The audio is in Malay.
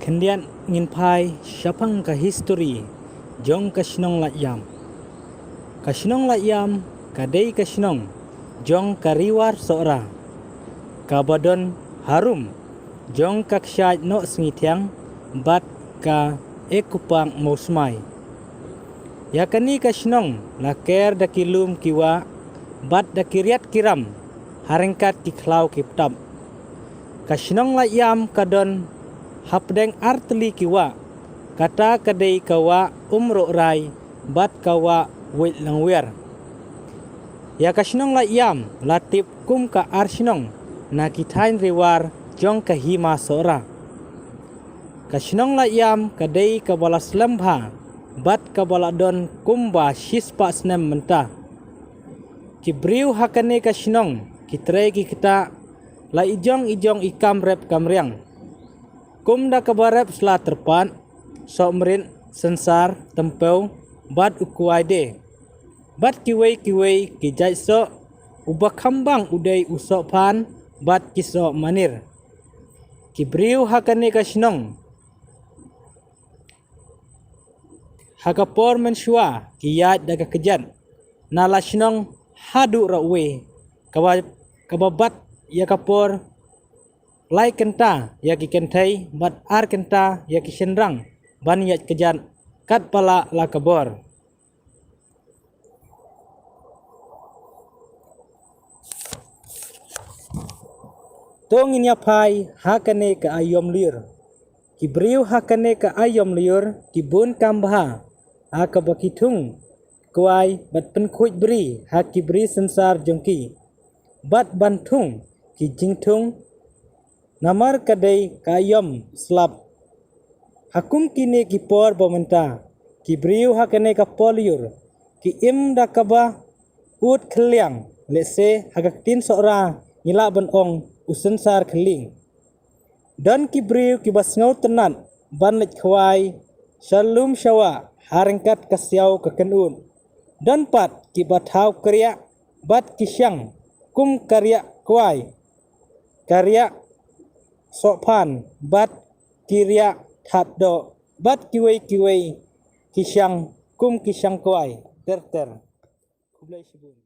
Kendian ngin pai syapang ka history jong ka sinong la yam. Ka sinong la yam kadai ka sinong jong ka riwar sora. Ka badon harum jong ka kshay no sngitiang bat ka ekupang mausmai. Ya kani ka sinong la ker da kilum kiwa bat da kiriat kiram haringkat kiklau kiptab. Ka sinong la yam kadon hapdeng artli kiwa kata kadai kawa umro rai bat kawa wit langwer. Ya kasinong la yam latip kum ka arsinong na kitain riwar jong kahima sora. Kasinong la yam kadai kabala slambha bat kabala don kumba shispa snem menta. Kibriu hakane kasinong kitrei ki kita la ijong ikam rep kamriang. Kum da kabarep sela terpan somrin sensar tempeu bat ukuai de bat kiwei kijai so ubah kambang udai usok pan bat kiso manir. Kibriu hakane kasinong hakapor mensua kiyat daga kejan nala sinong hadu rawe kababat ya kapor lai kenta ya ki kentai bat ar kenta ya ki senrang ban ya kejan kat pala la kabor. Tongin ya pai hakane ka ayom liur. Kibriu hakane ka ayom liur kibun kambha akabakitung kuai bat penkuit beri hak kibri sensar jongki bat bantung ki jingtung namar kadai kayom slap hakum kini kipor bomenta kibriu hakane ka poliur ki im da kaba ut khliang lese hagaktin sora ngila banong usensar khling dan kibriu kibas ngau tenan ban lek khwai shalum shawa haringkat kasyau kakenun dan pat kibathau karya bat kisyang kum karya kwai karya sopan bat kirya thapdo bat kiwei kisyang kum kisyang kwai ter kublai sibun.